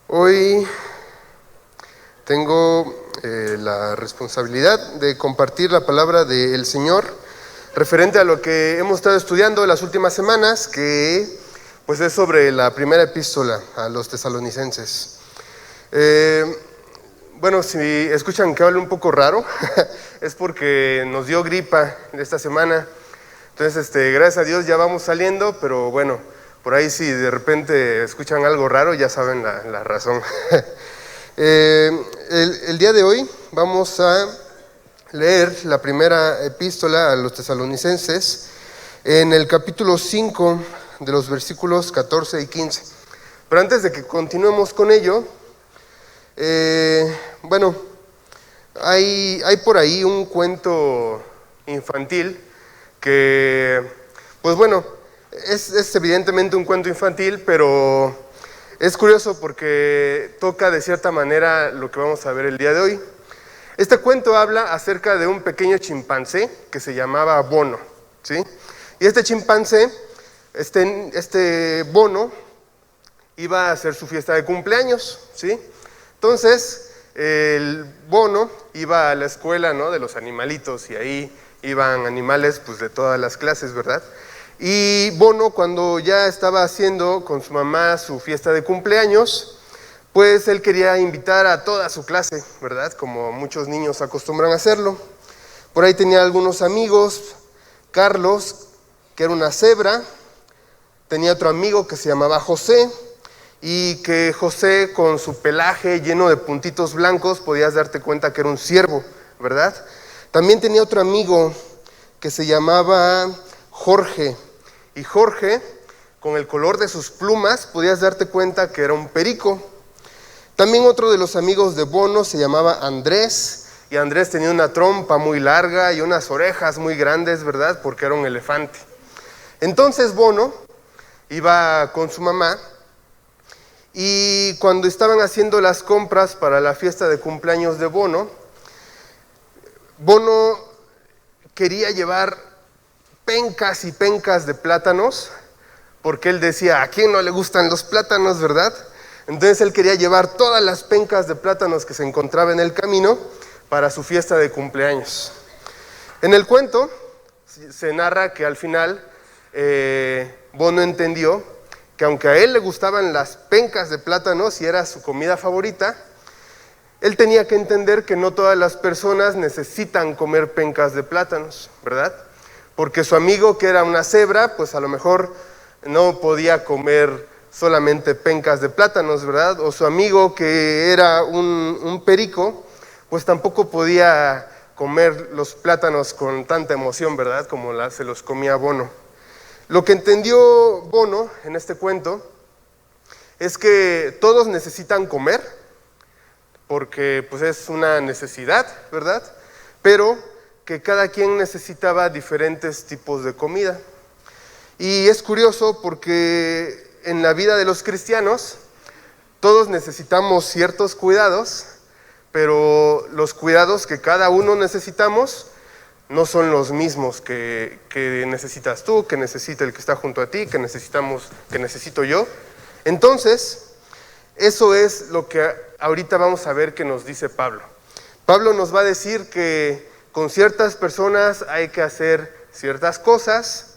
Hoy tengo la responsabilidad de compartir la palabra del Señor referente a lo que hemos estado estudiando en las últimas semanas, que pues es sobre la primera epístola a los tesalonicenses. Bueno, si escuchan que hablo un poco raro, es porque nos dio gripa esta semana. Entonces, gracias a Dios ya vamos saliendo, pero bueno, por ahí si de repente escuchan algo raro, ya saben la razón. El día de hoy vamos a leer la primera epístola a los tesalonicenses en el capítulo 5 de los versículos 14 y 15. Pero antes de que continuemos con ello, bueno, hay por ahí un cuento infantil que, pues bueno, es evidentemente un cuento infantil, pero es curioso porque toca de cierta manera lo que vamos a ver el día de hoy. Este cuento habla acerca de un pequeño chimpancé que se llamaba Bono, ¿sí? Y este chimpancé, este Bono, iba a hacer su fiesta de cumpleaños, ¿sí? Entonces, el Bono iba a la escuela, ¿no?, de los animalitos, y ahí iban animales pues de todas las clases, ¿verdad? Y Bono, cuando ya estaba haciendo con su mamá su fiesta de cumpleaños, pues él quería invitar a toda su clase, ¿verdad? Como muchos niños acostumbran a hacerlo. Por ahí tenía algunos amigos, Carlos, que era una cebra, tenía otro amigo que se llamaba José, y que José, con su pelaje lleno de puntitos blancos, podías darte cuenta que era un ciervo, ¿verdad? También tenía otro amigo que se llamaba Jorge, y Jorge, con el color de sus plumas, podías darte cuenta que era un perico. También otro de los amigos de Bono se llamaba Andrés, y Andrés tenía una trompa muy larga y unas orejas muy grandes, ¿verdad? Porque era un elefante. Entonces Bono iba con su mamá, y cuando estaban haciendo las compras para la fiesta de cumpleaños de Bono quería llevar pencas y pencas de plátanos, porque él decía, ¿a quién no le gustan los plátanos, verdad? Entonces él quería llevar todas las pencas de plátanos que se encontraba en el camino para su fiesta de cumpleaños. En el cuento se narra que al final Bono entendió que aunque a él le gustaban las pencas de plátanos y era su comida favorita, él tenía que entender que no todas las personas necesitan comer pencas de plátanos, ¿verdad? Porque su amigo, que era una cebra, pues a lo mejor no podía comer solamente pencas de plátanos, ¿verdad? O su amigo, que era un perico, pues tampoco podía comer los plátanos con tanta emoción, ¿verdad? Como se los comía Bono. Lo que entendió Bono en este cuento es que todos necesitan comer, porque pues es una necesidad, ¿verdad? Pero que cada quien necesitaba diferentes tipos de comida. Y es curioso porque en la vida de los cristianos todos necesitamos ciertos cuidados, pero los cuidados que cada uno necesitamos no son los mismos que necesitas tú, que necesita el que está junto a ti, que necesito yo. Entonces, eso es lo que ahorita vamos a ver que nos dice Pablo. Pablo nos va a decir que con ciertas personas hay que hacer ciertas cosas,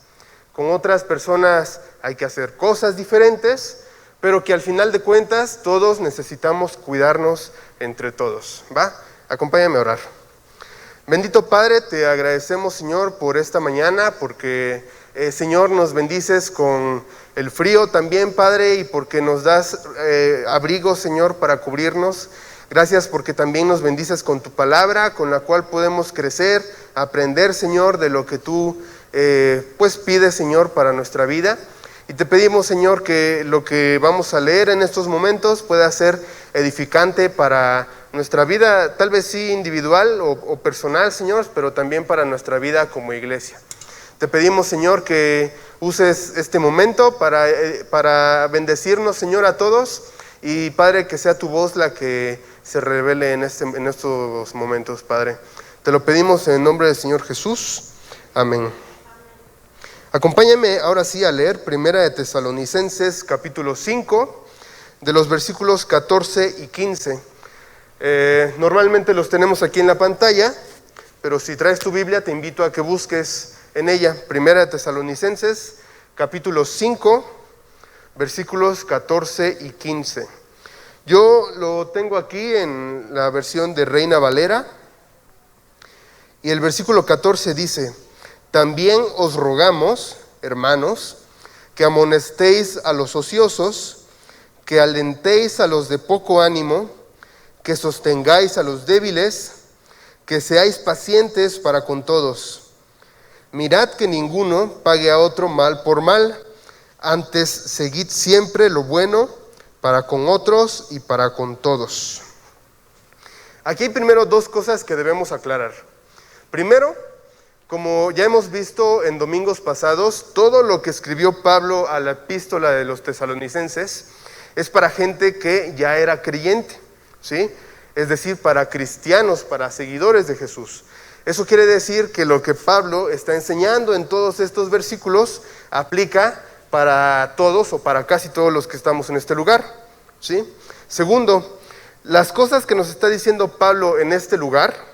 con otras personas hay que hacer cosas diferentes, pero que al final de cuentas todos necesitamos cuidarnos entre todos, ¿va? Acompáñame a orar. Bendito Padre, te agradecemos, Señor, por esta mañana, porque, Señor, nos bendices con el frío también, Padre, y porque nos das abrigo, Señor, para cubrirnos. Gracias porque también nos bendices con tu palabra, con la cual podemos crecer, aprender, Señor, de lo que tú pues pides, Señor, para nuestra vida. Y te pedimos, Señor, que lo que vamos a leer en estos momentos pueda ser edificante para nuestra vida, tal vez sí individual o personal, Señor, pero también para nuestra vida como iglesia. Te pedimos, Señor, que uses este momento para bendecirnos, Señor, a todos. Y, Padre, que sea tu voz la que se revele en estos momentos, Padre. Te lo pedimos en el nombre del Señor Jesús. Amén. Acompáñame ahora sí a leer Primera de Tesalonicenses capítulo 5, de los versículos 14 y 15. Normalmente los tenemos aquí en la pantalla, pero si traes tu Biblia te invito a que busques en ella Primera de Tesalonicenses capítulo 5, versículos 14 y 15. Yo lo tengo aquí en la versión de Reina Valera, y el versículo 14 dice: también os rogamos, hermanos, que amonestéis a los ociosos, que alentéis a los de poco ánimo, que sostengáis a los débiles, que seáis pacientes para con todos. Mirad que ninguno pague a otro mal por mal, antes seguid siempre lo bueno para con otros y para con todos. Aquí hay primero dos cosas que debemos aclarar. Primero, como ya hemos visto en domingos pasados, todo lo que escribió Pablo a la epístola de los tesalonicenses es para gente que ya era creyente, ¿sí? Es decir, para cristianos, para seguidores de Jesús. Eso quiere decir que lo que Pablo está enseñando en todos estos versículos aplica para todos o para casi todos los que estamos en este lugar, ¿sí? Segundo, las cosas que nos está diciendo Pablo en este lugar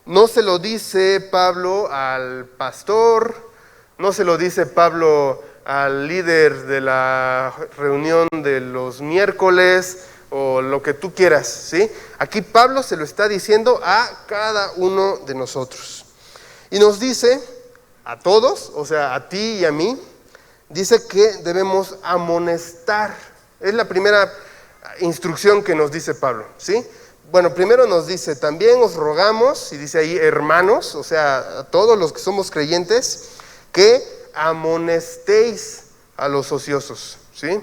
no se lo dice Pablo al pastor, no se lo dice Pablo al líder de la reunión de los miércoles o lo que tú quieras, ¿sí? Aquí Pablo se lo está diciendo a cada uno de nosotros. Y nos dice a todos, o sea, a ti y a mí, dice que debemos amonestar. Es la primera instrucción que nos dice Pablo, ¿sí? Bueno, primero nos dice, también os rogamos, y dice ahí hermanos, o sea, a todos los que somos creyentes, que amonestéis a los ociosos, ¿sí?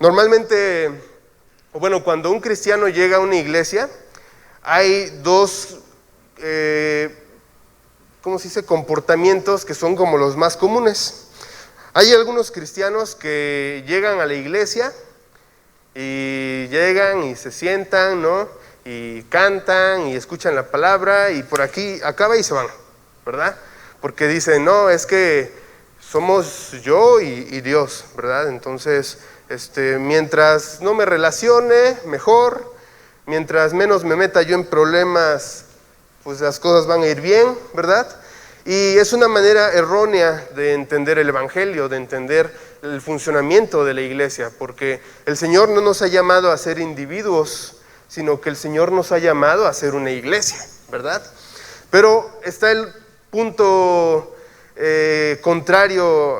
Normalmente, bueno, cuando un cristiano llega a una iglesia, hay dos, ¿cómo se dice?, comportamientos que son como los más comunes. Hay algunos cristianos que llegan a la iglesia y llegan y se sientan, ¿no? Y cantan y escuchan la palabra y por aquí acaba y se van, ¿verdad? Porque dicen, no, es que somos yo y Dios, ¿verdad? Entonces, mientras no me relacione, mejor. Mientras menos me meta yo en problemas, pues las cosas van a ir bien, ¿verdad? Y es una manera errónea de entender el evangelio, de entender el funcionamiento de la iglesia, porque el Señor no nos ha llamado a ser individuos, sino que el Señor nos ha llamado a ser una iglesia, ¿verdad? Pero está el punto contrario,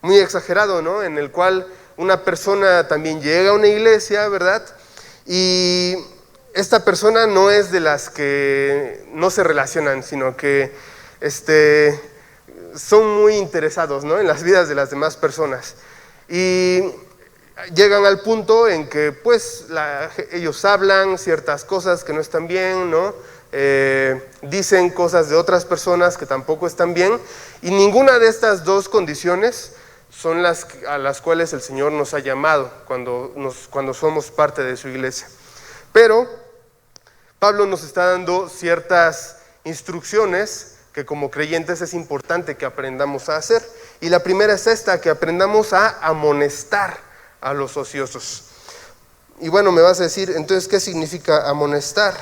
muy exagerado, ¿no? En el cual una persona también llega a una iglesia, ¿verdad? Y esta persona no es de las que no se relacionan, sino que son muy interesados, ¿no?, en las vidas de las demás personas. Y llegan al punto en que pues ellos hablan ciertas cosas que no están bien, ¿no? Dicen cosas de otras personas que tampoco están bien, y ninguna de estas dos condiciones son las a las cuales el Señor nos ha llamado cuando somos parte de su iglesia. Pero Pablo nos está dando ciertas instrucciones que como creyentes es importante que aprendamos a hacer. Y la primera es esta, que aprendamos a amonestar a los ociosos. Y bueno, me vas a decir, entonces, ¿qué significa amonestar?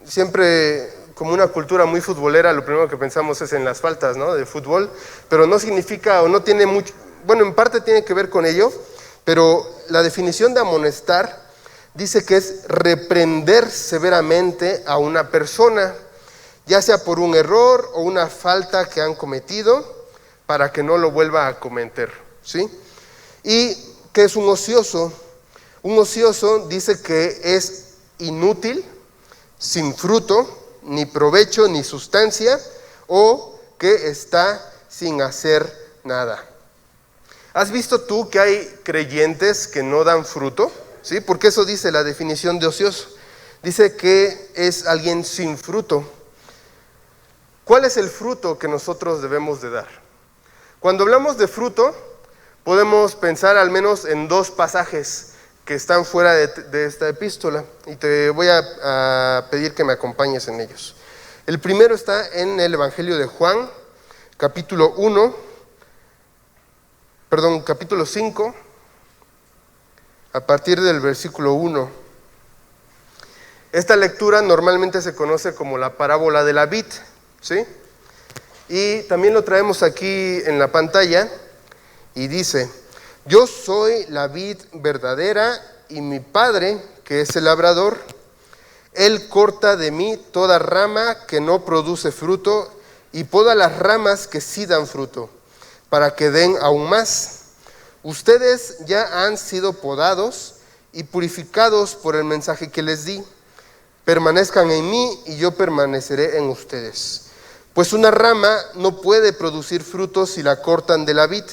Siempre, como una cultura muy futbolera, lo primero que pensamos es en las faltas, ¿no?, de fútbol, pero no significa o no tiene mucho, bueno, en parte tiene que ver con ello, pero la definición de amonestar dice que es reprender severamente a una persona, ya sea por un error o una falta que han cometido, para que no lo vuelva a cometer, ¿sí? ¿Y qué es un ocioso? Un ocioso dice que es inútil, sin fruto, ni provecho, ni sustancia, o que está sin hacer nada. ¿Has visto tú que hay creyentes que no dan fruto? ¿Sí? Porque eso dice la definición de ocioso. Dice que es alguien sin fruto. ¿Cuál es el fruto que nosotros debemos de dar? Cuando hablamos de fruto, podemos pensar al menos en dos pasajes que están fuera de esta epístola, y te voy a pedir que me acompañes en ellos. El primero está en el Evangelio de Juan, capítulo 5, a partir del versículo 1. Esta lectura normalmente se conoce como la parábola de la vid, ¿sí? Y también lo traemos aquí en la pantalla y dice: yo soy la vid verdadera y mi Padre, que es el labrador, Él corta de mí toda rama que no produce fruto y poda las ramas que sí dan fruto, para que den aún más. Ustedes ya han sido podados y purificados por el mensaje que les di. Permanezcan en mí y yo permaneceré en ustedes. Pues una rama no puede producir frutos si la cortan de la vid,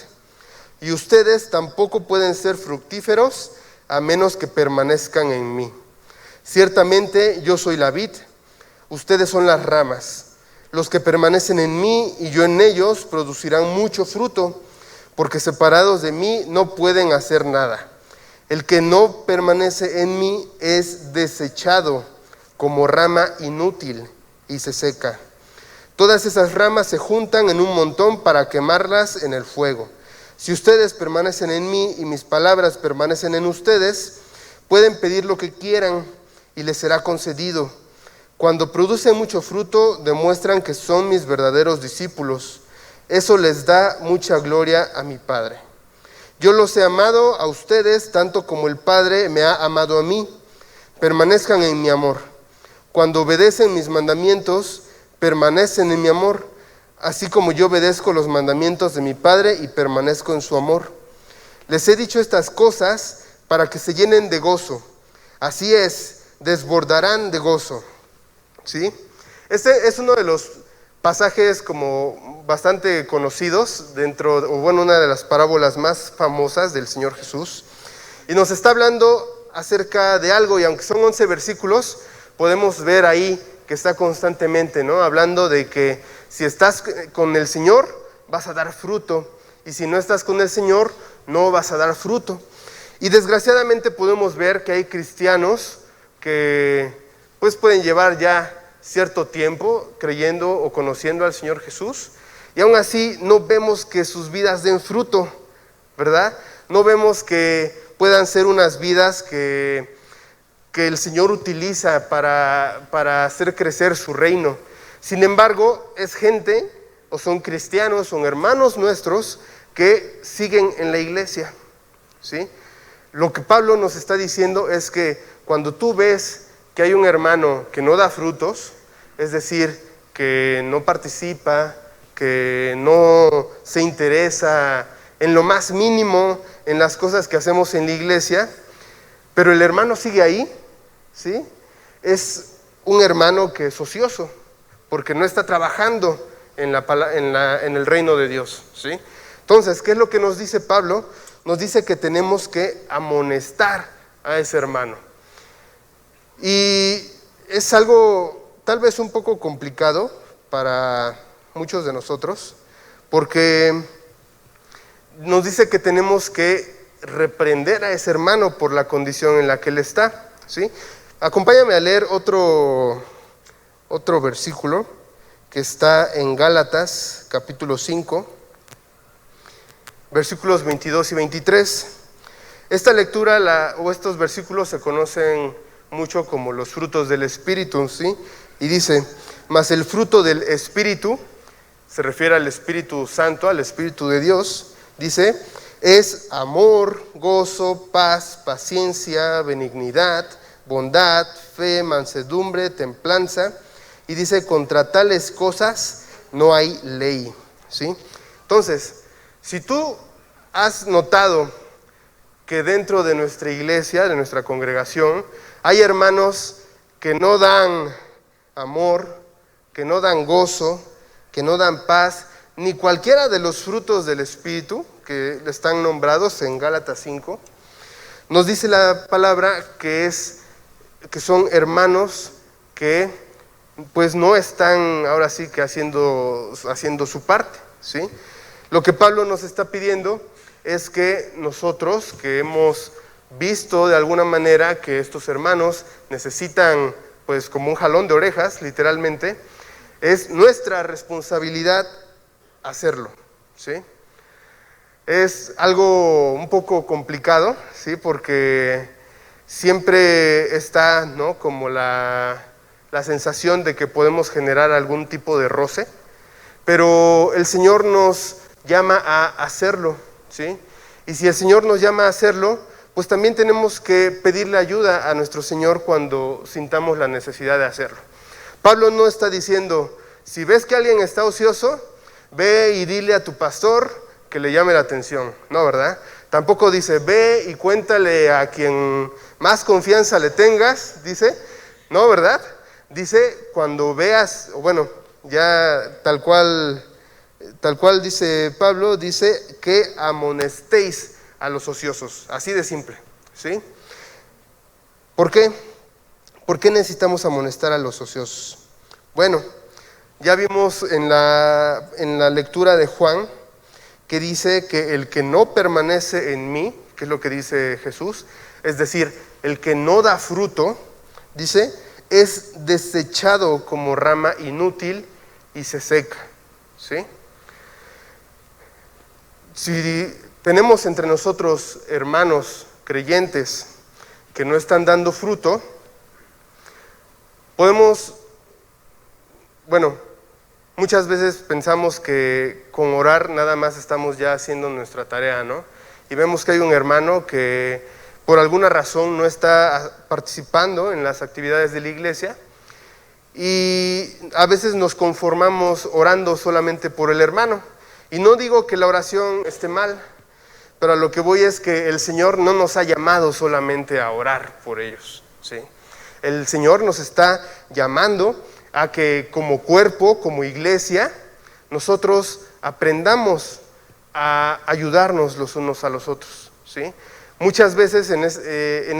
y ustedes tampoco pueden ser fructíferos a menos que permanezcan en mí. Ciertamente yo soy la vid, ustedes son las ramas. Los que permanecen en mí y yo en ellos producirán mucho fruto, porque separados de mí no pueden hacer nada. El que no permanece en mí es desechado como rama inútil y se seca. Todas esas ramas se juntan en un montón para quemarlas en el fuego. Si ustedes permanecen en mí y mis palabras permanecen en ustedes, pueden pedir lo que quieran y les será concedido. Cuando producen mucho fruto, demuestran que son mis verdaderos discípulos. Eso les da mucha gloria a mi Padre. Yo los he amado a ustedes tanto como el Padre me ha amado a mí. Permanezcan en mi amor. Cuando obedecen mis mandamientos, permanecen en mi amor, así como yo obedezco los mandamientos de mi Padre y permanezco en su amor. Les he dicho estas cosas para que se llenen de gozo. Así es, desbordarán de gozo. ¿Sí? Este es uno de los pasajes como bastante conocidos una de las parábolas más famosas del Señor Jesús. Y nos está hablando acerca de algo, y aunque son 11 versículos, podemos ver ahí que está constantemente, ¿no?, hablando de que si estás con el Señor, vas a dar fruto, y si no estás con el Señor, no vas a dar fruto. Y desgraciadamente podemos ver que hay cristianos que pues pueden llevar ya cierto tiempo creyendo o conociendo al Señor Jesús, y aún así no vemos que sus vidas den fruto, ¿verdad? No vemos que puedan ser unas vidas que el Señor utiliza para hacer crecer su reino. Sin embargo, es gente, o son cristianos, son hermanos nuestros que siguen en la iglesia, ¿sí? Lo que Pablo nos está diciendo es que cuando tú ves que hay un hermano que no da frutos, es decir, que no participa, que no se interesa en lo más mínimo en las cosas que hacemos en la iglesia, pero el hermano sigue ahí, ¿sí?, es un hermano que es ocioso, porque no está trabajando en el reino de Dios, ¿sí? Entonces, ¿qué es lo que nos dice Pablo? Nos dice que tenemos que amonestar a ese hermano. Y es algo tal vez un poco complicado para muchos de nosotros, porque nos dice que tenemos que reprender a ese hermano por la condición en la que él está, ¿sí? Acompáñame a leer otro versículo que está en Gálatas, capítulo 5, versículos 22 y 23. Esta lectura o estos versículos se conocen mucho como los frutos del Espíritu, ¿sí? Y dice: mas el fruto del Espíritu, se refiere al Espíritu Santo, al Espíritu de Dios, dice, es amor, gozo, paz, paciencia, benignidad, bondad, fe, mansedumbre, templanza. Y dice, contra tales cosas no hay ley, ¿sí? Entonces, si tú has notado que dentro de nuestra iglesia, de nuestra congregación, hay hermanos que no dan amor, que no dan gozo, que no dan paz, ni cualquiera de los frutos del Espíritu que están nombrados en Gálatas 5, nos dice la palabra que son hermanos que pues no están ahora sí que haciendo su parte, ¿sí? Lo que Pablo nos está pidiendo es que nosotros, que hemos visto de alguna manera que estos hermanos necesitan pues como un jalón de orejas, literalmente, es nuestra responsabilidad hacerlo, ¿sí? Es algo un poco complicado, ¿sí? Porque siempre está, ¿no?, como la sensación de que podemos generar algún tipo de roce, pero el Señor nos llama a hacerlo, ¿sí? Y si el Señor nos llama a hacerlo, pues también tenemos que pedirle ayuda a nuestro Señor cuando sintamos la necesidad de hacerlo. Pablo no está diciendo, si ves que alguien está ocioso, ve y dile a tu pastor que le llame la atención, ¿no, verdad? Tampoco dice, ve y cuéntale a quien más confianza le tengas, dice, ¿no, verdad? Dice, cuando veas, bueno, ya tal cual dice Pablo, dice que amonestéis a los ociosos, así de simple, ¿sí? ¿Por qué? ¿Por qué necesitamos amonestar a los ociosos? Bueno, ya vimos en la lectura de Juan que dice que el que no permanece en mí, que es lo que dice Jesús, es decir, el que no da fruto, dice, es desechado como rama inútil y se seca, ¿sí? Si tenemos entre nosotros hermanos creyentes que no están dando fruto, muchas veces pensamos que con orar nada más estamos ya haciendo nuestra tarea, ¿no? Y vemos que hay un hermano que por alguna razón no está participando en las actividades de la iglesia y a veces nos conformamos orando solamente por el hermano. Y no digo que la oración esté mal, pero a lo que voy es que el Señor no nos ha llamado solamente a orar por ellos, ¿sí? El Señor nos está llamando a que como cuerpo, como iglesia, nosotros aprendamos a ayudarnos los unos a los otros, ¿sí? Muchas veces en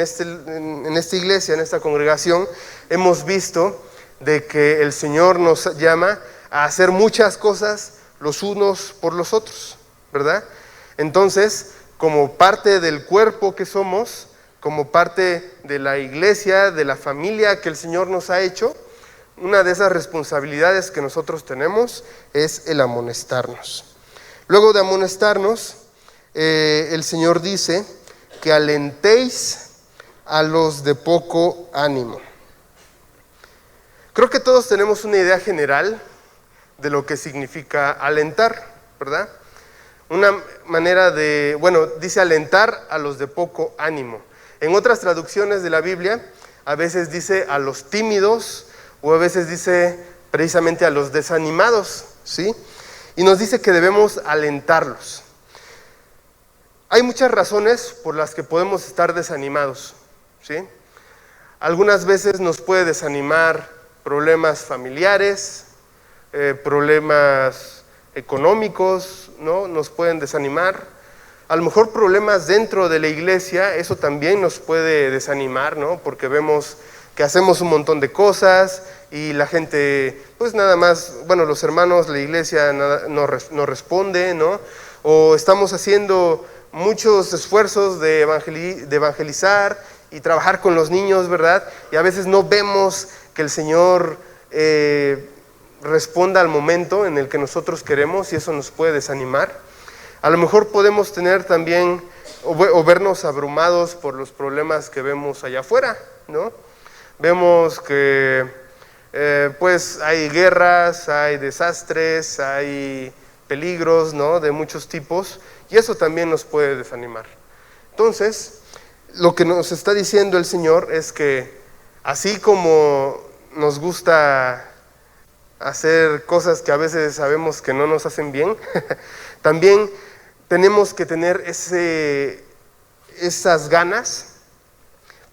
esta iglesia, en esta congregación, hemos visto de que el Señor nos llama a hacer muchas cosas los unos por los otros, ¿verdad? Entonces, como parte del cuerpo que somos, como parte de la iglesia, de la familia que el Señor nos ha hecho, una de esas responsabilidades que nosotros tenemos es el amonestarnos. Luego de amonestarnos, el Señor dice que alentéis a los de poco ánimo. Creo que todos tenemos una idea general de lo que significa alentar, ¿verdad? Una manera de, dice alentar a los de poco ánimo. En otras traducciones de la Biblia, a veces dice a los tímidos o a veces dice precisamente a los desanimados, ¿sí? Y nos dice que debemos alentarlos. Hay muchas razones por las que podemos estar desanimados, ¿sí? Algunas veces nos puede desanimar problemas familiares, problemas económicos, ¿no? Nos pueden desanimar. A lo mejor problemas dentro de la iglesia, eso también nos puede desanimar, ¿no? Porque vemos que hacemos un montón de cosas y la gente, pues nada más, los hermanos, la iglesia no responde, ¿no? O estamos haciendo muchos esfuerzos de evangelizar y trabajar con los niños, ¿verdad? Y a veces no vemos que el Señor responda al momento en el que nosotros queremos y eso nos puede desanimar. A lo mejor podemos tener también o vernos abrumados por los problemas que vemos allá afuera, ¿no? Vemos que pues hay guerras, hay desastres, hay peligros, ¿no?, de muchos tipos y eso también nos puede desanimar. Entonces, lo que nos está diciendo el Señor es que así como nos gusta hacer cosas que a veces sabemos que no nos hacen bien, también tenemos que tener esas ganas,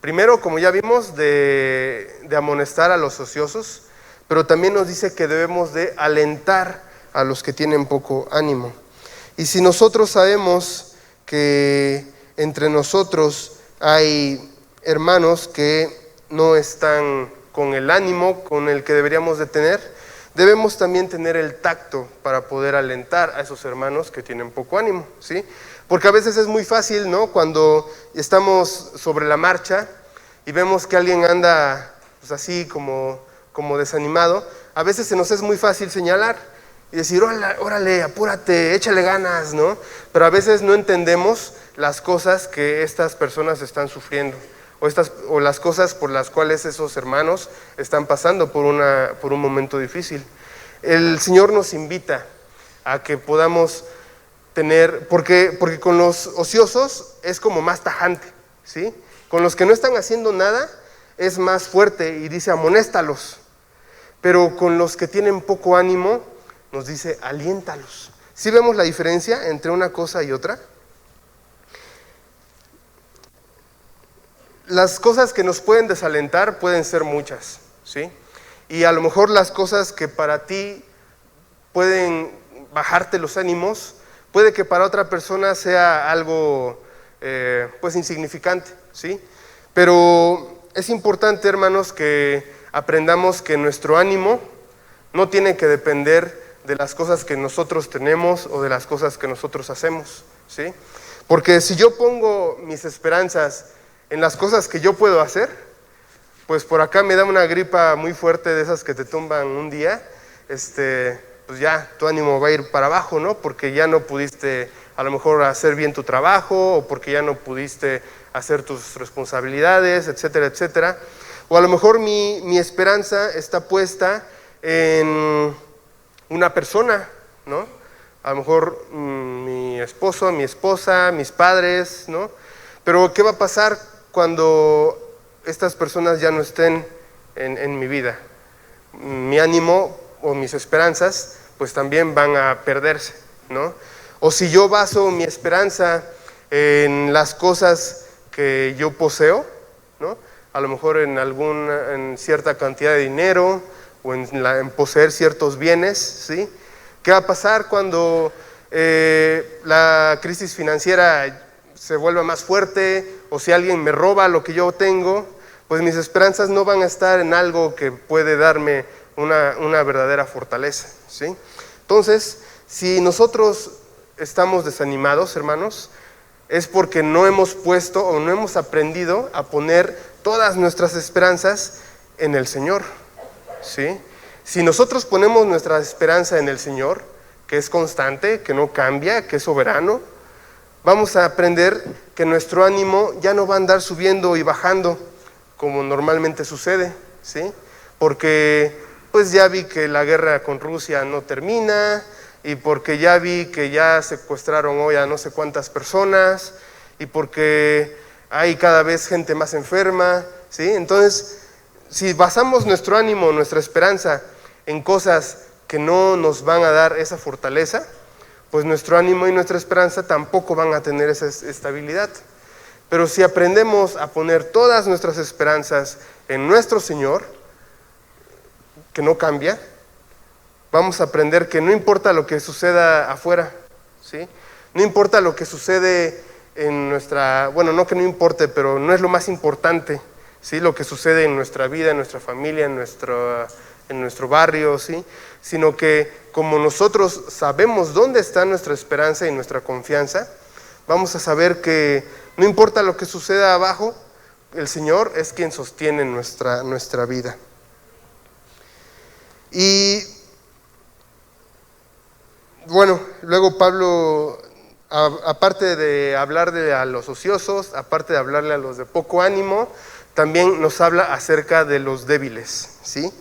primero, como ya vimos, de amonestar a los ociosos, pero también nos dice que debemos de alentar a los que tienen poco ánimo. Y si nosotros sabemos que entre nosotros hay hermanos que no están con el ánimo con el que deberíamos de tener, debemos también tener el tacto para poder alentar a esos hermanos que tienen poco ánimo, ¿sí? Porque a veces es muy fácil, ¿no?, cuando estamos sobre la marcha y vemos que alguien anda pues así como desanimado, a veces se nos es muy fácil señalar y decir, órale, apúrate, échale ganas, ¿no? Pero a veces no entendemos las cosas que estas personas están sufriendo o las cosas por las cuales esos hermanos están pasando por un momento difícil. El Señor nos invita a que podamos tener, porque con los ociosos es como más tajante, ¿sí? Con los que no están haciendo nada es más fuerte y dice amonéstalos, pero con los que tienen poco ánimo nos dice aliéntalos. ¿Sí vemos la diferencia entre una cosa y otra? Las cosas que nos pueden desalentar pueden ser muchas, ¿sí? Y a lo mejor las cosas que para ti pueden bajarte los ánimos, puede que para otra persona sea algo pues insignificante, ¿sí? Pero es importante, hermanos, que aprendamos que nuestro ánimo no tiene que depender de las cosas que nosotros tenemos o de las cosas que nosotros hacemos, ¿sí? Porque si yo pongo mis esperanzas en las cosas que yo puedo hacer, pues por acá me da una gripa muy fuerte de esas que te tumban un día, pues ya tu ánimo va a ir para abajo, ¿no? Porque ya no pudiste a lo mejor hacer bien tu trabajo, o porque ya no pudiste hacer tus responsabilidades, etcétera, etcétera. O a lo mejor mi esperanza está puesta en una persona, ¿no? A lo mejor mi esposo, mi esposa, mis padres, ¿no? Pero ¿qué va a pasar cuando estas personas ya no estén en mi vida? Mi ánimo o mis esperanzas pues también van a perderse, ¿no? O si yo baso mi esperanza en las cosas que yo poseo, ¿no? A lo mejor en cierta cantidad de dinero o en poseer ciertos bienes, ¿sí? ¿Qué va a pasar cuando la crisis financiera se vuelva más fuerte, o si alguien me roba lo que yo tengo? Pues mis esperanzas no van a estar en algo que puede darme una verdadera fortaleza, ¿sí? Entonces, si nosotros estamos desanimados, hermanos, es porque no hemos puesto o no hemos aprendido a poner todas nuestras esperanzas en el Señor, ¿sí? Si nosotros ponemos nuestra esperanza en el Señor, que es constante, que no cambia, que es soberano, vamos a aprender que nuestro ánimo ya no va a andar subiendo y bajando como normalmente sucede, ¿sí? Porque pues ya vi que la guerra con Rusia no termina, y porque ya vi que ya secuestraron hoy a no sé cuántas personas, y porque hay cada vez gente más enferma, ¿sí? Entonces, si basamos nuestro ánimo, nuestra esperanza en cosas que no nos van a dar esa fortaleza, pues nuestro ánimo y nuestra esperanza tampoco van a tener esa estabilidad. Pero si aprendemos a poner todas nuestras esperanzas en nuestro Señor, que no cambia, vamos a aprender que no importa lo que suceda afuera, ¿sí? No importa lo que sucede en nuestra, bueno, no que no importe, pero no es lo más importante, ¿sí? Lo que sucede en nuestra vida, en nuestra familia, en nuestro barrio, ¿sí? Sino que como nosotros sabemos dónde está nuestra esperanza y nuestra confianza, vamos a saber que no importa lo que suceda abajo, el Señor es quien sostiene nuestra vida. Y bueno, luego Pablo, aparte de hablarle a los ociosos, aparte de hablarle a los de poco ánimo, también nos habla acerca de los débiles, ¿sí?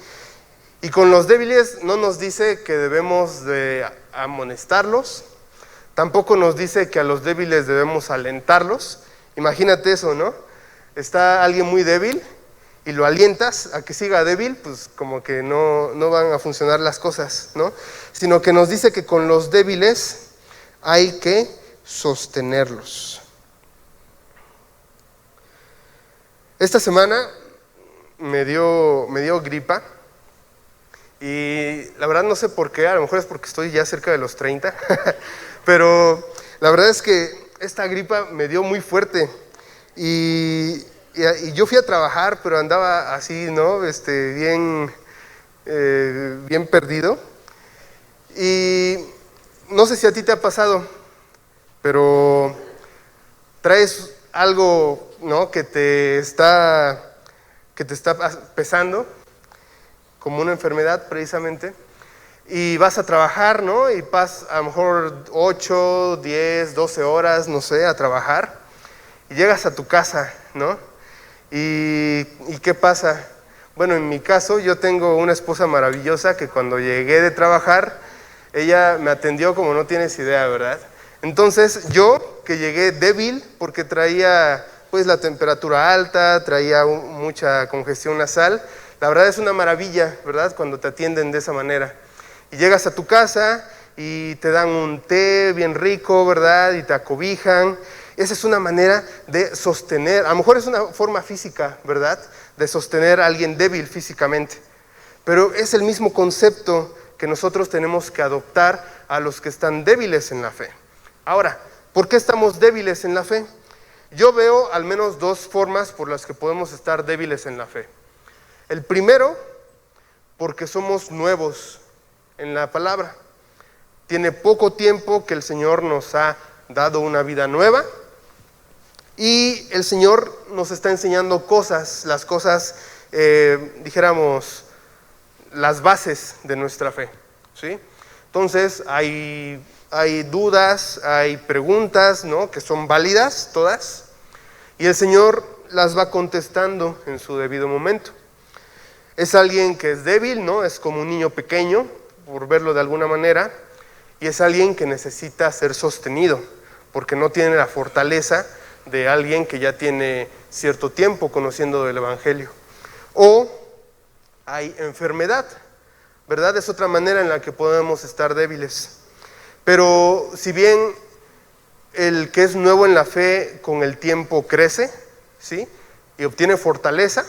Y con los débiles no nos dice que debemos de amonestarlos, tampoco nos dice que a los débiles debemos alentarlos. Imagínate eso, ¿no? Está alguien muy débil y lo alientas a que siga débil, pues como que no van a funcionar las cosas, ¿no? Sino que nos dice que con los débiles hay que sostenerlos. Esta semana me dio gripa y la verdad no sé por qué, a lo mejor es porque estoy ya cerca de los 30, pero la verdad es que esta gripa me dio muy fuerte y yo fui a trabajar, pero andaba así, ¿no? Bien perdido. Y no sé si a ti te ha pasado, pero traes algo, ¿no? que te está pesando, como una enfermedad precisamente. y vas a trabajar, ¿no? Y pasas a lo mejor 8, 10, 12 horas, no sé, a trabajar. Y llegas a tu casa, ¿no? ¿Y qué pasa? Bueno, en mi caso, yo tengo una esposa maravillosa que cuando llegué de trabajar, ella me atendió como no tienes idea, ¿verdad? Entonces, yo que llegué débil porque traía pues la temperatura alta, traía mucha congestión nasal, la verdad es una maravilla, ¿verdad? Cuando te atienden de esa manera. Y llegas a tu casa y te dan un té bien rico, ¿verdad? Y te acobijan. Esa es una manera de sostener, a lo mejor es una forma física, ¿verdad? De sostener a alguien débil físicamente. Pero es el mismo concepto que nosotros tenemos que adoptar a los que están débiles en la fe. Ahora, ¿por qué estamos débiles en la fe? Yo veo al menos dos formas por las que podemos estar débiles en la fe. El primero, porque somos nuevos en la palabra. Tiene poco tiempo que el Señor nos ha dado una vida nueva y el Señor nos está enseñando cosas, las cosas, dijéramos, las bases de nuestra fe, ¿sí? Entonces hay dudas, hay preguntas, ¿no? Que son válidas todas y el Señor las va contestando en su debido momento. Es alguien que es débil, ¿no? Es como un niño pequeño, por verlo de alguna manera, y es alguien que necesita ser sostenido, porque no tiene la fortaleza de alguien que ya tiene cierto tiempo conociendo del Evangelio. O hay enfermedad, ¿verdad? Es otra manera en la que podemos estar débiles. Pero si bien el que es nuevo en la fe con el tiempo crece, ¿sí? Y obtiene fortaleza,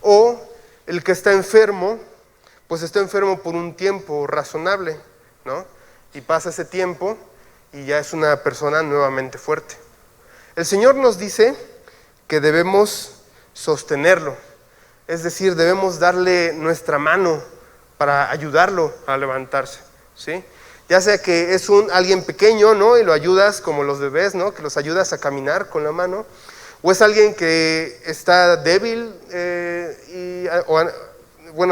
o el que está enfermo, pues está enfermo por un tiempo razonable, ¿no? Y pasa ese tiempo y ya es una persona nuevamente fuerte. El Señor nos dice que debemos sostenerlo, es decir, debemos darle nuestra mano para ayudarlo a levantarse, ¿sí? Ya sea que es alguien pequeño, ¿no? Y lo ayudas como los bebés, ¿no? Que los ayudas a caminar con la mano, o es alguien que está débil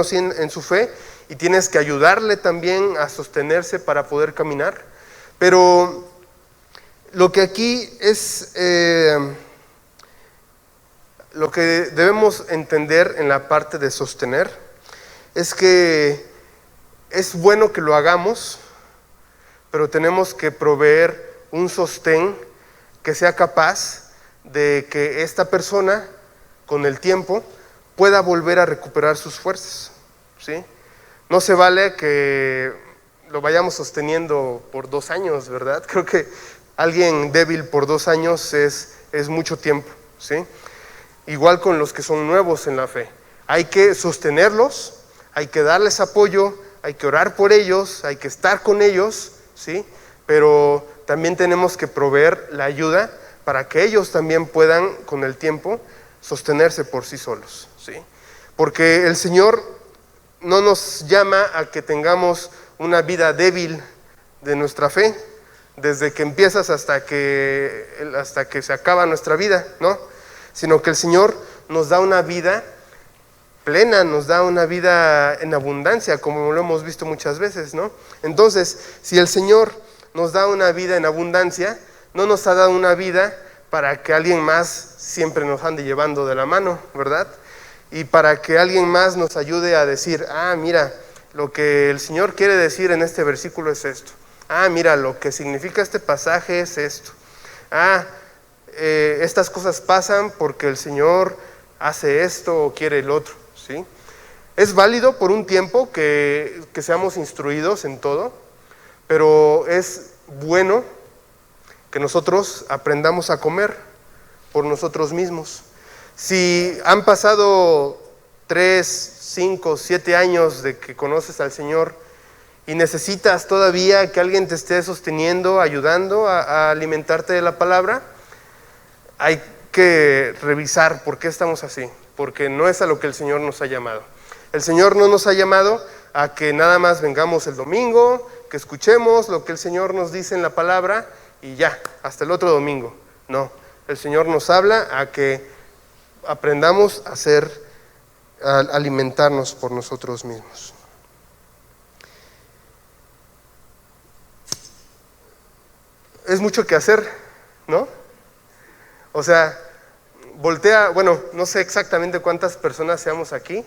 sí, en su fe, y tienes que ayudarle también a sostenerse para poder caminar. Pero lo que aquí es, lo que debemos entender en la parte de sostener, es que es bueno que lo hagamos, pero tenemos que proveer un sostén que sea capaz de que esta persona, con el tiempo, pueda volver a recuperar sus fuerzas, ¿sí? No se vale que lo vayamos sosteniendo por 2 años, ¿verdad? Creo que alguien débil por 2 años es mucho tiempo, ¿sí? Igual con los que son nuevos en la fe. Hay que sostenerlos, hay que darles apoyo, hay que orar por ellos, hay que estar con ellos, ¿sí? Pero también tenemos que proveer la ayuda para que ellos también puedan, con el tiempo, sostenerse por sí solos, ¿sí? Porque el Señor no nos llama a que tengamos una vida débil de nuestra fe, desde que empiezas hasta que se acaba nuestra vida, ¿no? Sino que el Señor nos da una vida plena, nos da una vida en abundancia, como lo hemos visto muchas veces, ¿no? Entonces, si el Señor nos da una vida en abundancia, no nos ha dado una vida para que alguien más siempre nos ande llevando de la mano, ¿verdad? Y para que alguien más nos ayude a decir, mira, lo que el Señor quiere decir en este versículo es esto. Mira, lo que significa este pasaje es esto. Estas cosas pasan porque el Señor hace esto o quiere el otro, ¿sí? Es válido por un tiempo que seamos instruidos en todo, pero es bueno que nosotros aprendamos a comer por nosotros mismos. Si han pasado 3, 5, 7 años de que conoces al Señor y necesitas todavía que alguien te esté sosteniendo, ayudando a alimentarte de la palabra, hay que revisar por qué estamos así, porque no es a lo que el Señor nos ha llamado. El Señor no nos ha llamado a que nada más vengamos el domingo, que escuchemos lo que el Señor nos dice en la palabra y ya, hasta el otro domingo. No, el Señor nos habla a que aprendamos a alimentarnos por nosotros mismos. es mucho que hacer, ¿no? O sea, voltea, bueno, no sé exactamente cuántas personas seamos aquí,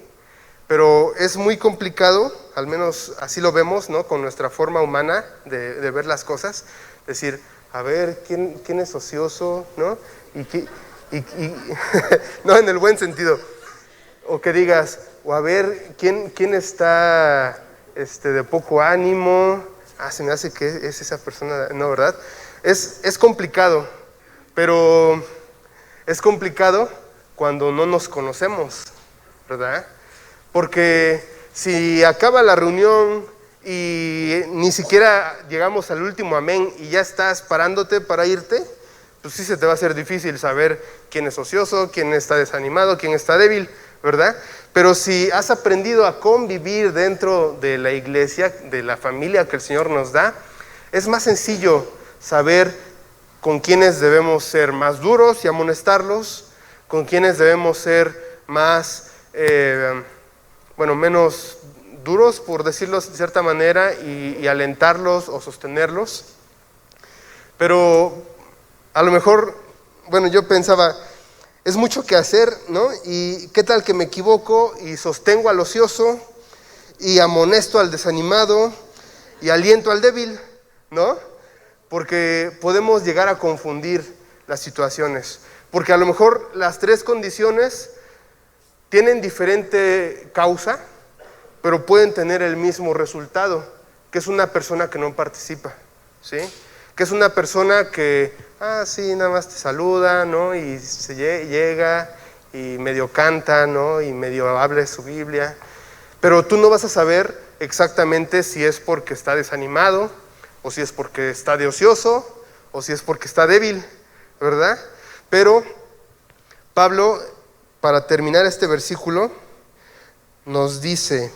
pero es muy complicado, al menos así lo vemos, ¿no? Con nuestra forma humana de ver las cosas, decir, a ver, ¿quién es ocioso, ¿no? No en el buen sentido, o que digas, o a ver, ¿quién está de poco ánimo? Se me hace que es esa persona, ¿no, verdad? Es complicado, pero es complicado cuando no nos conocemos, ¿verdad? Porque si acaba la reunión y ni siquiera llegamos al último amén y ya estás parándote para irte, pues sí se te va a hacer difícil saber quién es ocioso, quién está desanimado, quién está débil, ¿verdad? Pero si has aprendido a convivir dentro de la iglesia, de la familia que el Señor nos da, es más sencillo saber con quiénes debemos ser más duros y amonestarlos, con quiénes debemos ser más, menos duros, por decirlo de cierta manera, y alentarlos o sostenerlos. Pero a lo mejor, yo pensaba, es mucho que hacer, ¿no? Y qué tal que me equivoco y sostengo al ocioso y amonesto al desanimado y aliento al débil, ¿no? Porque podemos llegar a confundir las situaciones. Porque a lo mejor las tres condiciones tienen diferente causa, pero pueden tener el mismo resultado, que es una persona que no participa, ¿sí? Que es una persona que, sí, nada más te saluda, ¿no? Y llega y medio canta, ¿no? Y medio habla de su Biblia. Pero tú no vas a saber exactamente si es porque está desanimado, o si es porque está de ocioso, o si es porque está débil, ¿verdad? Pero Pablo, para terminar este versículo, nos dice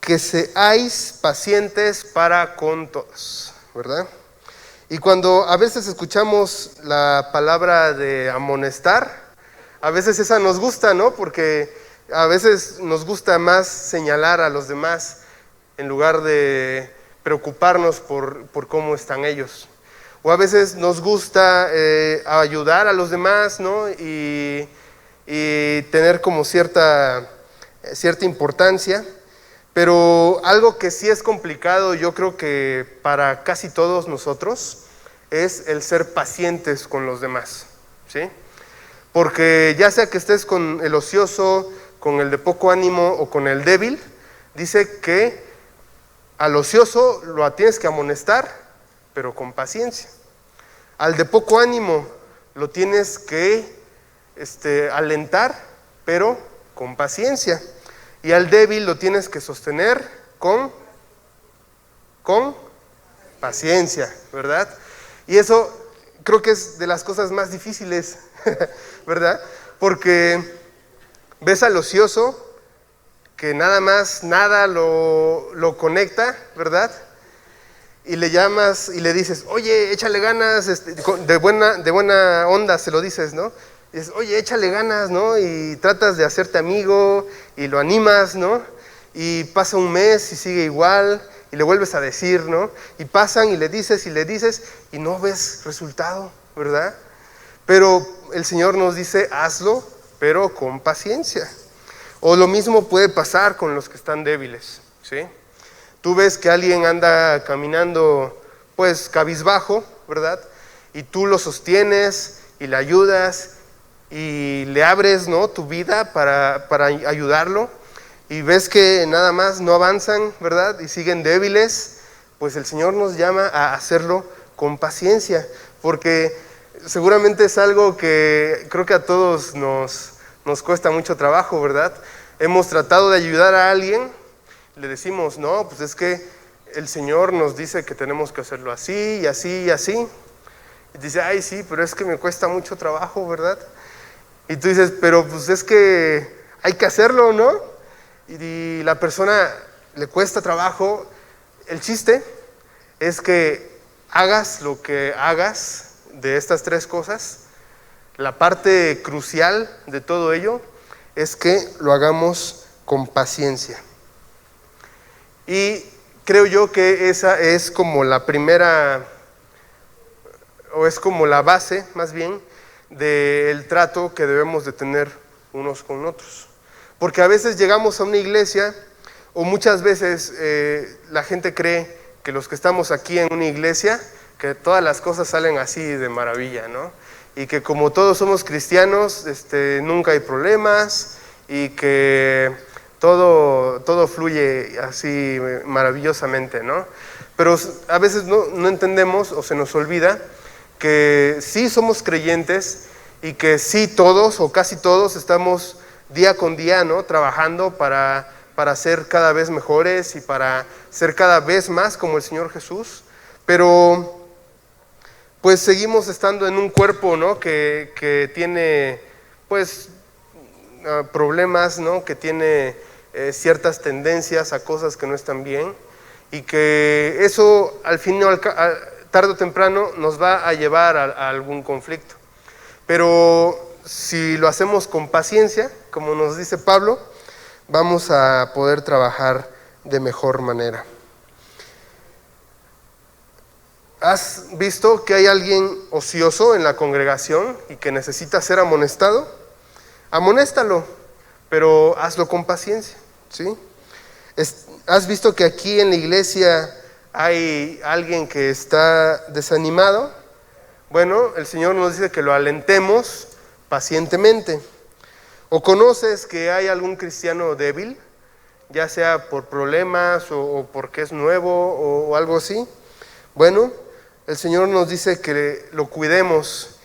que seáis pacientes para con todos, ¿verdad? Y cuando a veces escuchamos la palabra de amonestar, a veces esa nos gusta, ¿no? Porque a veces nos gusta más señalar a los demás en lugar de preocuparnos por cómo están ellos. O a veces nos gusta ayudar a los demás, ¿no? Y tener como cierta importancia. Pero algo que sí es complicado, yo creo que para casi todos nosotros, es el ser pacientes con los demás, ¿sí? Porque ya sea que estés con el ocioso, con el de poco ánimo o con el débil, dice que al ocioso lo tienes que amonestar, pero con paciencia. Al de poco ánimo lo tienes que alentar, pero con paciencia. Y al débil lo tienes que sostener con paciencia, ¿verdad? Y eso creo que es de las cosas más difíciles, ¿verdad? Porque ves al ocioso que nada lo conecta, ¿verdad? Y le llamas y le dices, oye, échale ganas, de buena onda se lo dices, ¿no? Y dices, oye, échale ganas, ¿no? Y tratas de hacerte amigo y lo animas, ¿no? Y pasa un mes y sigue igual y le vuelves a decir, ¿no? Y pasan y le dices y no ves resultado, ¿verdad? Pero el Señor nos dice, hazlo, pero con paciencia. O lo mismo puede pasar con los que están débiles, ¿sí? Tú ves que alguien anda caminando, pues, cabizbajo, ¿verdad? Y tú lo sostienes y le ayudas y le abres, ¿no?, tu vida para ayudarlo, y ves que nada más no avanzan, ¿verdad? Y siguen débiles, pues el Señor nos llama a hacerlo con paciencia, porque seguramente es algo que creo que a todos nos cuesta mucho trabajo, ¿verdad? Hemos tratado de ayudar a alguien, le decimos, no, pues es que el Señor nos dice que tenemos que hacerlo así y así y así. Y dice, ay, sí, pero es que me cuesta mucho trabajo, ¿verdad? Y tú dices, pero pues es que hay que hacerlo, ¿no? Y la persona le cuesta trabajo. El chiste es que hagas lo que hagas de estas tres cosas. La parte crucial de todo ello es que lo hagamos con paciencia. Y creo yo que esa es como la primera o es como la base, más bien, del trato que debemos de tener unos con otros. Porque a veces llegamos a una iglesia, o muchas veces la gente cree que los que estamos aquí en una iglesia, que todas las cosas salen así de maravilla, ¿no? Y que como todos somos cristianos, nunca hay problemas, y que todo fluye así maravillosamente, ¿no? Pero a veces no entendemos o se nos olvida que sí somos creyentes y que sí todos o casi todos estamos día con día, ¿no?, trabajando para ser cada vez mejores y para ser cada vez más como el Señor Jesús, pero pues seguimos estando en un cuerpo, ¿no?, que tiene pues problemas, ¿no?, que tiene ciertas tendencias a cosas que no están bien, y que eso al fin tarde o temprano nos va a llevar a algún conflicto. Pero si lo hacemos con paciencia, como nos dice Pablo, vamos a poder trabajar de mejor manera. ¿Has visto que hay alguien ocioso en la congregación y que necesita ser amonestado? Amonéstalo, pero hazlo con paciencia, ¿sí? ¿Has visto que aquí en la iglesia hay alguien que está desanimado? Bueno, el Señor nos dice que lo alentemos pacientemente. ¿O conoces que hay algún cristiano débil, ya sea por problemas o porque es nuevo o algo así? Bueno, el Señor nos dice que lo cuidemos,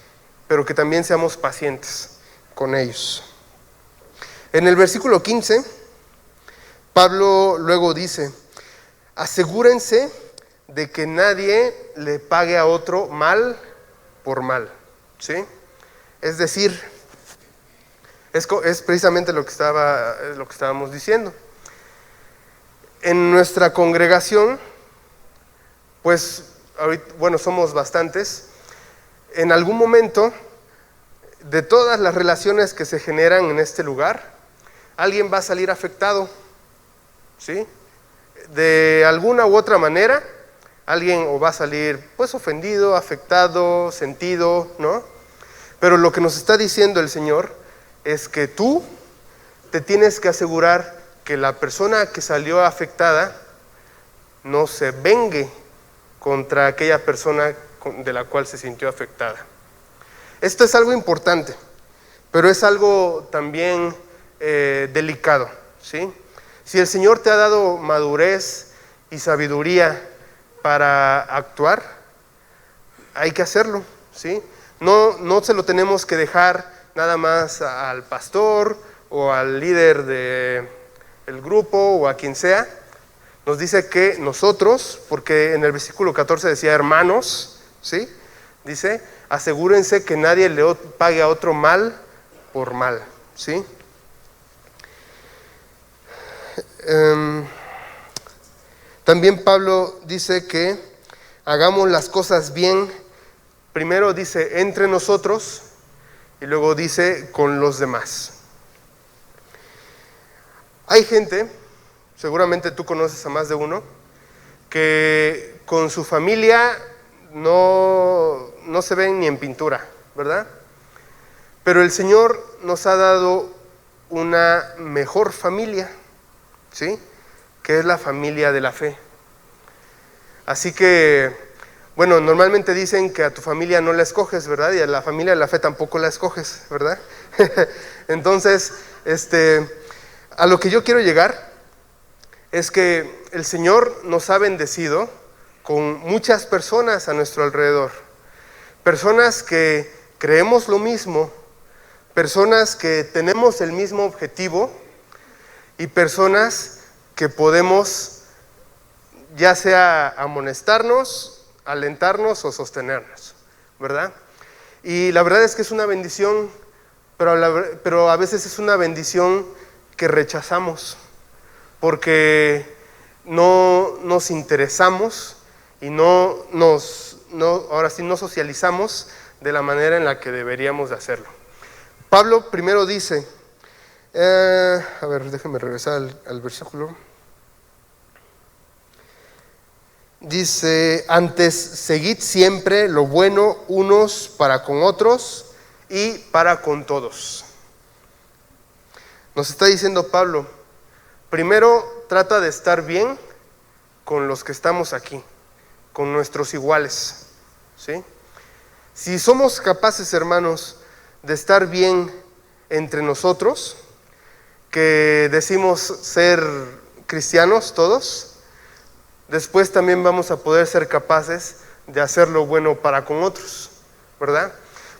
pero que también seamos pacientes con ellos. En el versículo 15, Pablo luego dice: asegúrense de que nadie le pague a otro mal por mal, ¿sí? Es decir, es precisamente lo que estábamos diciendo. En nuestra congregación, pues, bueno, somos bastantes. En algún momento, de todas las relaciones que se generan en este lugar, alguien va a salir afectado, ¿sí? De alguna u otra manera, alguien o va a salir pues ofendido, afectado, sentido, ¿no? Pero lo que nos está diciendo el Señor es que tú te tienes que asegurar que la persona que salió afectada no se vengue contra aquella persona de la cual se sintió afectada. Esto es algo importante, pero es algo también delicado, ¿sí? Si el Señor te ha dado madurez y sabiduría para actuar, hay que hacerlo, ¿sí? No se lo tenemos que dejar nada más al pastor o al líder del grupo o a quien sea. Nos dice que nosotros, porque en el versículo 14 decía hermanos, ¿sí? Dice, asegúrense que nadie le pague a otro mal por mal, ¿sí? También Pablo dice que hagamos las cosas bien. Primero dice entre nosotros y luego dice con los demás. Hay gente, seguramente tú conoces a más de uno, que con su familia no se ven ni en pintura, ¿verdad? Pero el Señor nos ha dado una mejor familia, ¿sí? Que es la familia de la fe. Así que, bueno, normalmente dicen que a tu familia no la escoges, ¿verdad? Y a la familia de la fe tampoco la escoges, ¿verdad? Entonces, a lo que yo quiero llegar es que el Señor nos ha bendecido con muchas personas a nuestro alrededor. Personas que creemos lo mismo, personas que tenemos el mismo objetivo y personas que podemos ya sea amonestarnos, alentarnos o sostenernos, ¿verdad? Y la verdad es que es una bendición, pero a veces es una bendición que rechazamos porque no nos interesamos y ahora sí no socializamos de la manera en la que deberíamos de hacerlo. Pablo primero dice, déjame regresar al versículo. Dice, antes seguid siempre lo bueno unos para con otros y para con todos. Nos está diciendo Pablo, primero trata de estar bien con los que estamos aquí, con nuestros iguales, ¿sí? Si somos capaces, hermanos, de estar bien entre nosotros, que decimos ser cristianos todos, después también vamos a poder ser capaces de hacer lo bueno para con otros, ¿verdad?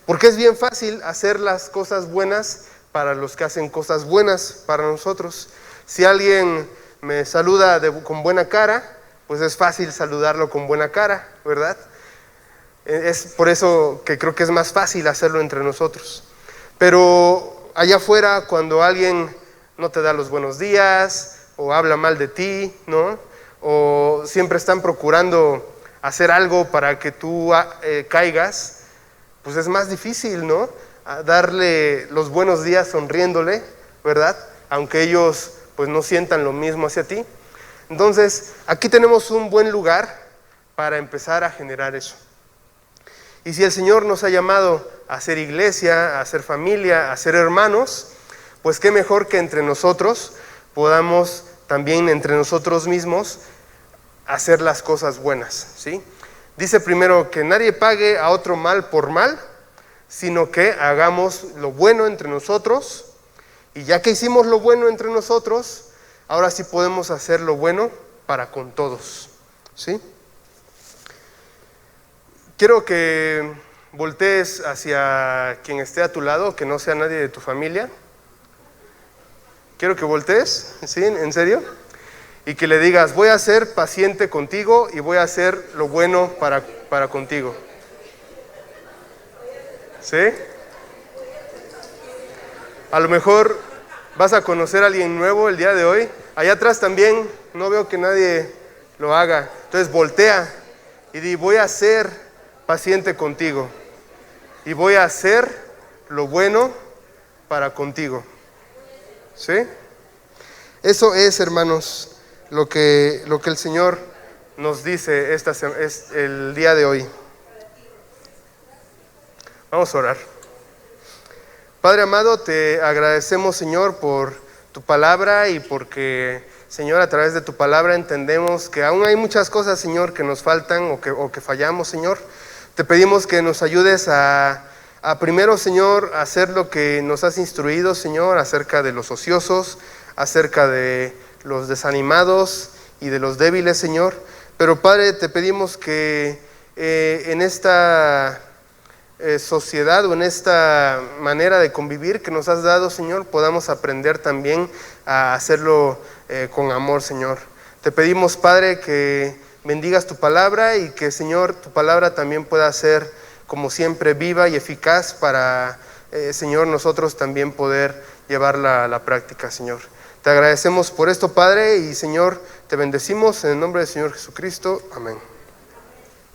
Porque es bien fácil hacer las cosas buenas para los que hacen cosas buenas para nosotros. Si alguien me saluda con buena cara, pues es fácil saludarlo con buena cara, ¿verdad? Es por eso que creo que es más fácil hacerlo entre nosotros. Pero allá afuera, cuando alguien no te da los buenos días o habla mal de ti, ¿no? O siempre están procurando hacer algo para que tú caigas, pues es más difícil, ¿no? Darle los buenos días sonriéndole, ¿verdad? Aunque ellos pues no sientan lo mismo hacia ti. Entonces, aquí tenemos un buen lugar para empezar a generar eso. Y si el Señor nos ha llamado a ser iglesia, a ser familia, a ser hermanos, pues qué mejor que entre nosotros podamos también entre nosotros mismos hacer las cosas buenas, ¿sí? Dice primero que nadie pague a otro mal por mal, sino que hagamos lo bueno entre nosotros, y ya que hicimos lo bueno entre nosotros, ahora sí podemos hacer lo bueno para con todos, ¿sí? Quiero que voltees hacia quien esté a tu lado, que no sea nadie de tu familia. Quiero que voltees, ¿sí? ¿En serio? Y que le digas, voy a ser paciente contigo y voy a hacer lo bueno para contigo. ¿Sí? A lo mejor vas a conocer a alguien nuevo el día de hoy. Allá atrás también no veo que nadie lo haga. Entonces voltea y di, voy a ser paciente contigo y voy a hacer lo bueno para contigo. ¿Sí? Eso es, hermanos, lo que el Señor nos dice el día de hoy. Vamos a orar. Padre amado, te agradecemos, Señor, por tu palabra y porque, Señor, a través de tu palabra entendemos que aún hay muchas cosas, Señor, que nos faltan o que fallamos, Señor. Te pedimos que nos ayudes a primero, Señor, a hacer lo que nos has instruido, Señor, acerca de los ociosos, acerca de los desanimados y de los débiles, Señor. Pero, Padre, te pedimos que en esta sociedad o en esta manera de convivir que nos has dado, Señor, podamos aprender también a hacerlo con amor, Señor. Te pedimos, Padre, que bendigas tu palabra y que, Señor, tu palabra también pueda ser, como siempre, viva y eficaz para, Señor, nosotros también poder llevarla a la práctica, Señor. Te agradecemos por esto, Padre, y, Señor, te bendecimos en el nombre del Señor Jesucristo. Amén.